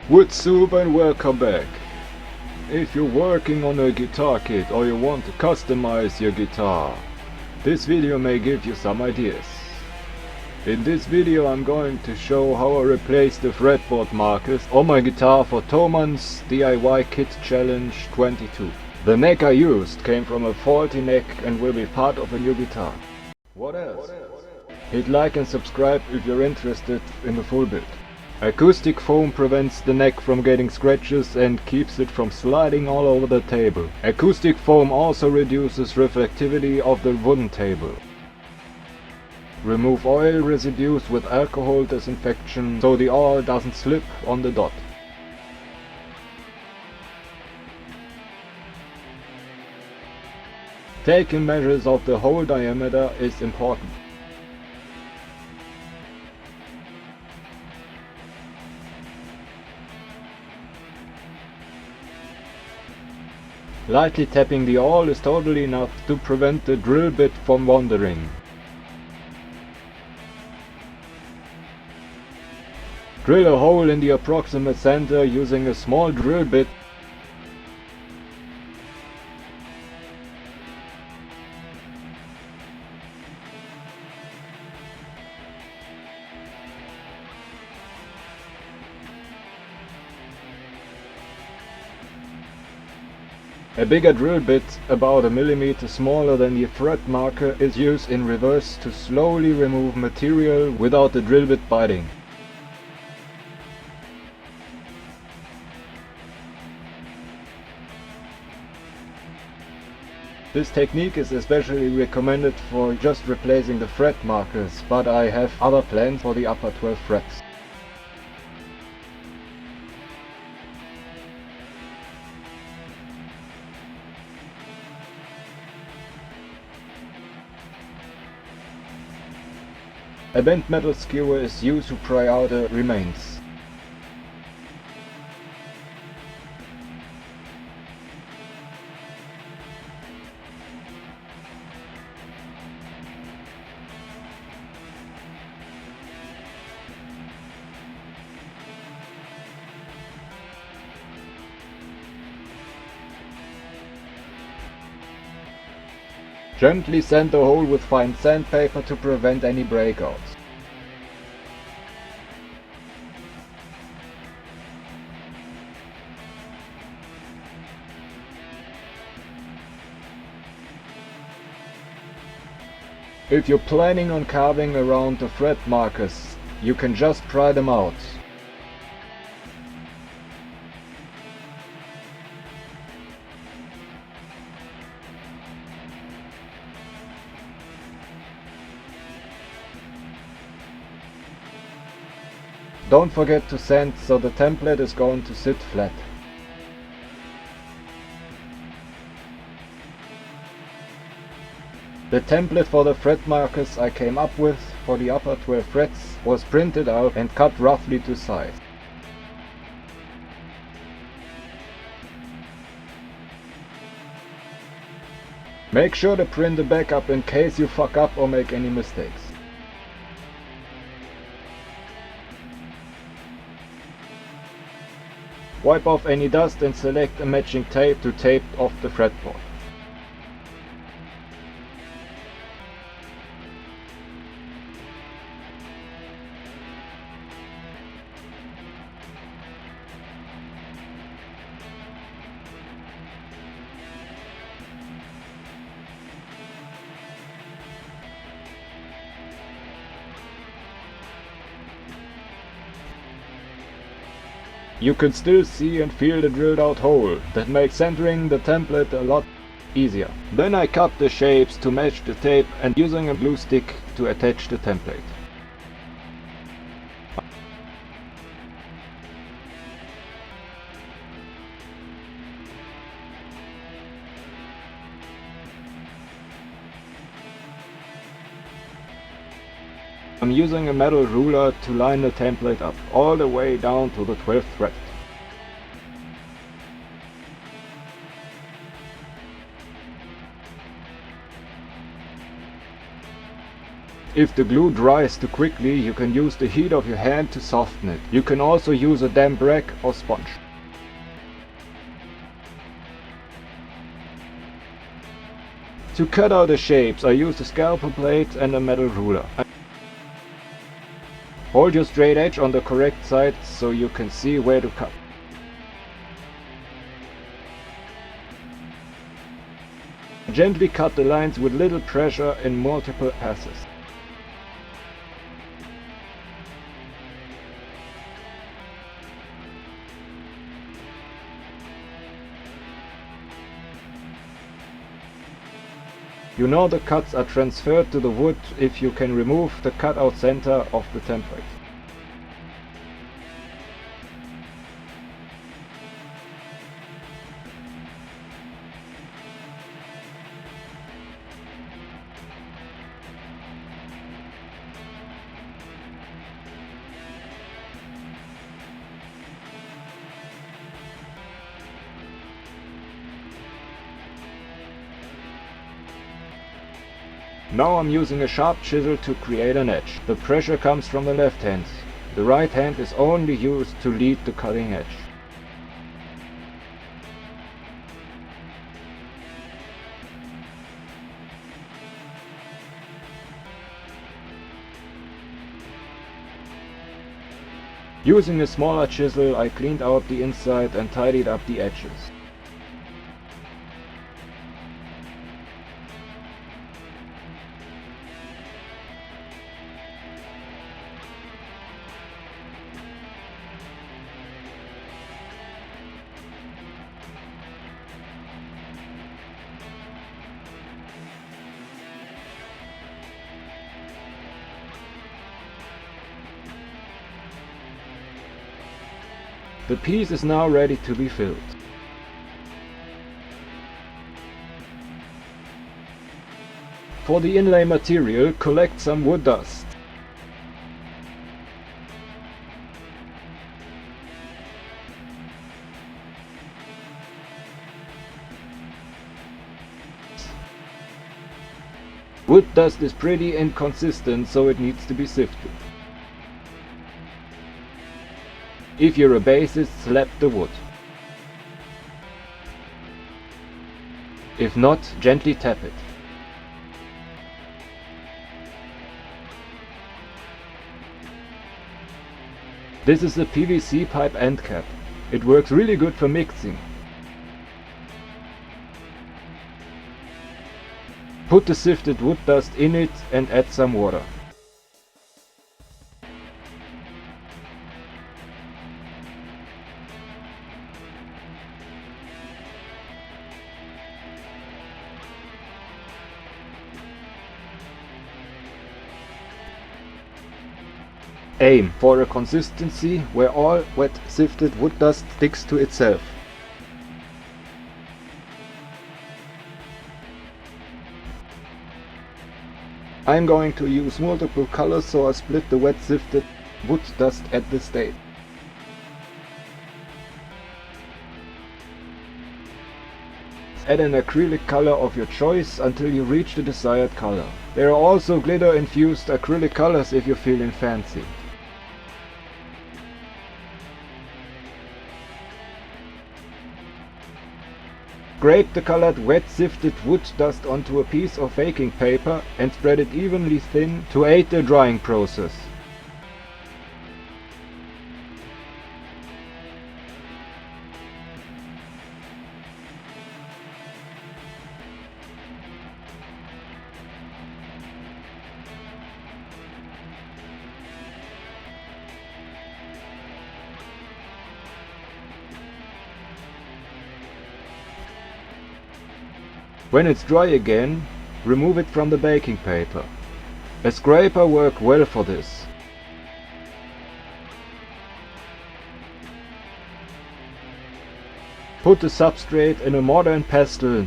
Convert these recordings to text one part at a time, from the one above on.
What's soup and welcome back. If you're working on a guitar kit or you want to customize your guitar, this video may give you some ideas. In this video I'm going to show how I replaced the fretboard markers on my guitar for Thoman's DIY Kit Challenge 22. The neck I used came from a faulty neck and will be part of a new guitar. What else? Hit like and subscribe if you're interested in the full build. Acoustic foam prevents the neck from getting scratches and keeps it from sliding all over the table. Acoustic foam also reduces reflectivity of the wooden table. Remove oil residues with alcohol disinfection so the oil doesn't slip on the dot. Taking measures of the hole diameter is important. Lightly tapping the awl is totally enough to prevent the drill bit from wandering. Drill a hole in the approximate center using a small drill bit. A bigger drill bit, about a millimeter smaller than the fret marker, is used in reverse to slowly remove material without the drill bit biting. This technique is especially recommended for just replacing the fret markers, but I have other plans for the upper 12 frets. A bent metal skewer is used to pry out the remains. Gently sand the hole with fine sandpaper to prevent any breakouts. If you're planning on carving around the fret markers, you can just pry them out. Don't forget to sand so the template is going to sit flat. The template for the fret markers I came up with for the upper 12 frets was printed out and cut roughly to size. Make sure to print the backup in case you fuck up or make any mistakes. Wipe off any dust and select a matching tape to tape off the fretboard. You can still see and feel the drilled out hole. That makes centering the template a lot easier. Then I cut the shapes to match the tape and using a glue stick to attach the template. I'm using a metal ruler to line the template up, all the way down to the 12th fret. If the glue dries too quickly, you can use the heat of your hand to soften it. You can also use a damp rag or sponge. To cut out the shapes, I use a scalpel blade and a metal ruler. Hold your straight edge on the correct side so you can see where to cut. Gently cut the lines with little pressure in multiple passes. You know the cuts are transferred to the wood if you can remove the cutout center of the template. Now I'm using a sharp chisel to create an edge. The pressure comes from the left hand. The right hand is only used to lead the cutting edge. Using a smaller chisel, I cleaned out the inside and tidied up the edges. The piece is now ready to be filled. For the inlay material, collect some wood dust. Wood dust is pretty inconsistent, so it needs to be sifted. If you're a bassist, slap the wood. If not, gently tap it. This is a PVC pipe end cap. It works really good for mixing. Put the sifted wood dust in it and add some water. Aim for a consistency where all wet sifted wood dust sticks to itself. I'm going to use multiple colors, so I split the wet sifted wood dust at this stage. Add an acrylic color of your choice until you reach the desired color. There are also glitter infused acrylic colors if you're feeling fancy. Scrape the colored wet sifted wood dust onto a piece of baking paper and spread it evenly thin to aid the drying process. When it's dry again, remove it from the baking paper. A scraper works well for this. Put the substrate in a mortar and pestle.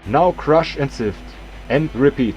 Now crush and sift, and repeat.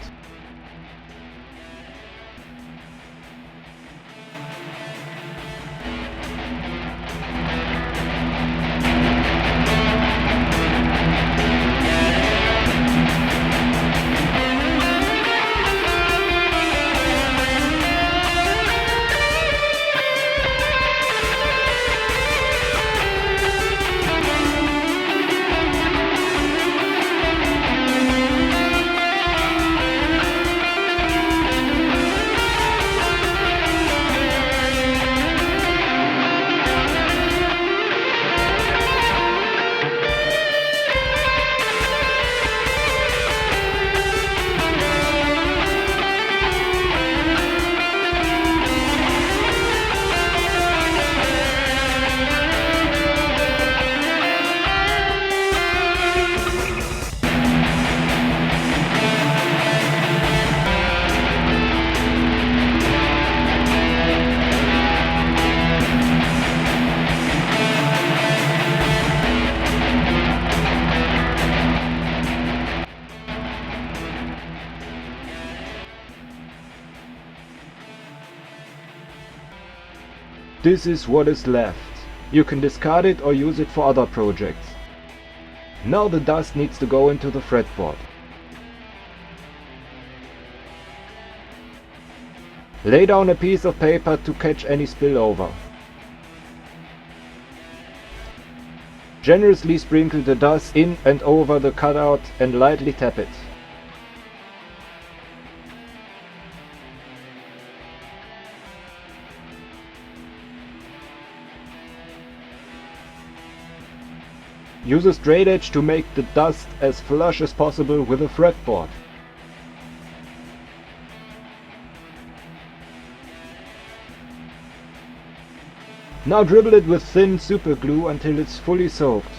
This is what is left. You can discard it or use it for other projects. Now the dust needs to go into the fretboard. Lay down a piece of paper to catch any spillover. Generously sprinkle the dust in and over the cutout and lightly tap it. Use a straight edge to make the dust as flush as possible with a fretboard. Now dribble it with thin superglue until it's fully soaked.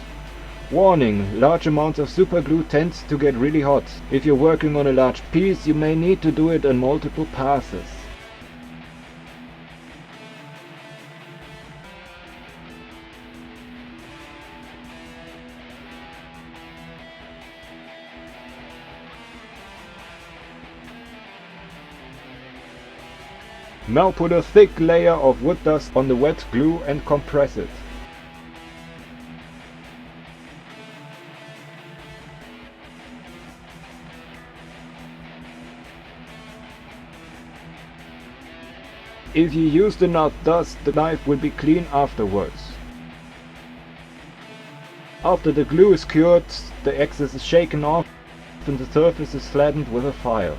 Warning: large amounts of superglue tends to get really hot. If you're working on a large piece, you may need to do it in multiple passes. Now put a thick layer of wood dust on the wet glue and compress it. If you use enough dust, the knife will be clean afterwards. After the glue is cured, the excess is shaken off and the surface is flattened with a file.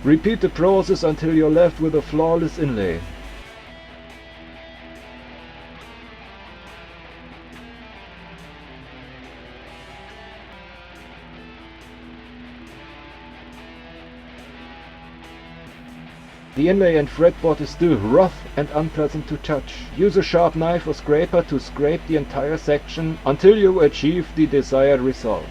Repeat the process until you're left with a flawless inlay. The inlay and fretboard is still rough and unpleasant to touch. Use a sharp knife or scraper to scrape the entire section until you achieve the desired result.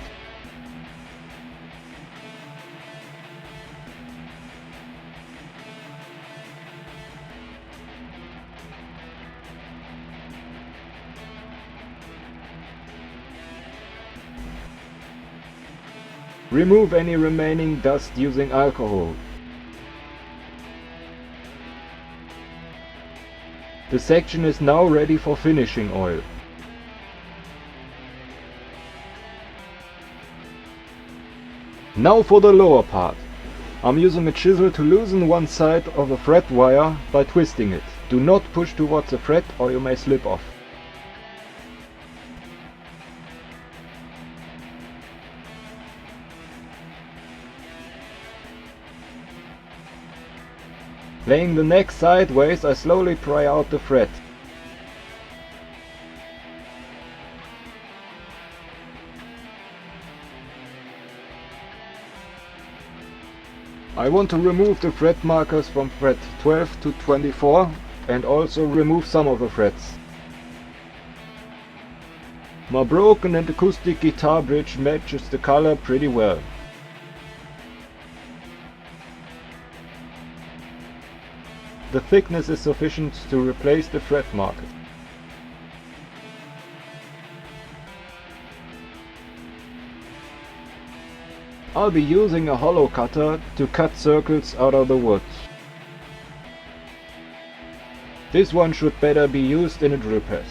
Remove any remaining dust using alcohol. The section is now ready for finishing oil. Now for the lower part. I'm using a chisel to loosen one side of the fret wire by twisting it. Do not push towards the fret or you may slip off. Laying the neck sideways, I slowly pry out the fret. I want to remove the fret markers from fret 12 to 24 and also remove some of the frets. My broken and acoustic guitar bridge matches the color pretty well. The thickness is sufficient to replace the fret marker. I'll be using a hollow cutter to cut circles out of the wood. This one should better be used in a drill press.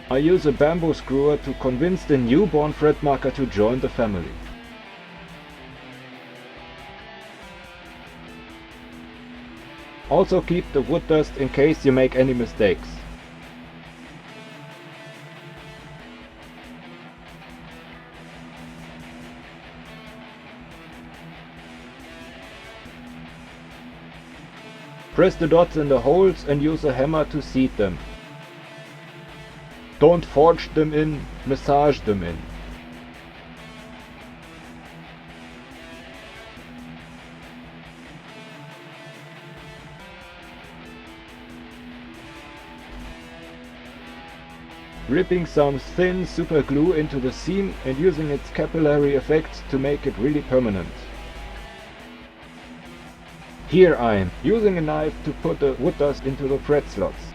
I use a bamboo screwer to convince the newborn fret marker to join the family. Also keep the wood dust in case you make any mistakes. Press the dots in the holes and use a hammer to seat them. Don't forge them in, massage them in. ripping some thin super glue into the seam and using its capillary effect to make it really permanent. Here I'm using a knife to put the wood dust into the thread slots.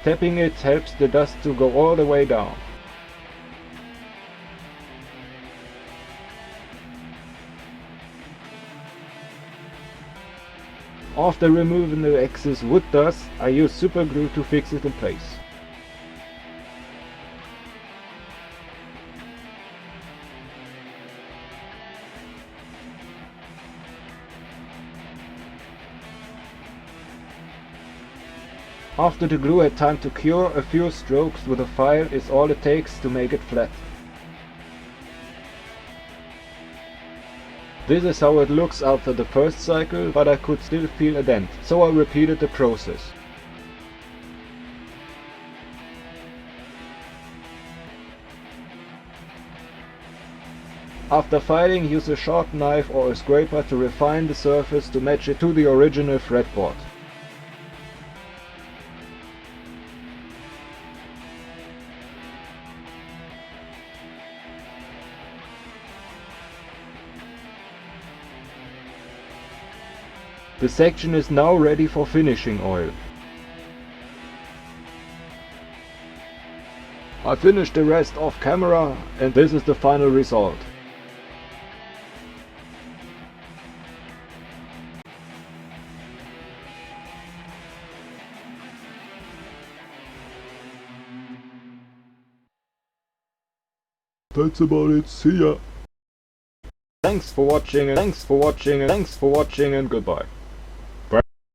Tapping it helps the dust to go all the way down. After removing the excess wood dust, I use super glue to fix it in place. After the glue had time to cure, a few strokes with a file is all it takes to make it flat. This is how it looks after the first cycle, but I could still feel a dent, so I repeated the process. After filing, use a sharp knife or a scraper to refine the surface to match it to the original fretboard. The section is now ready for finishing oil. I finished the rest off camera and this is the final result. That's about it, see ya! Thanks for watching and goodbye.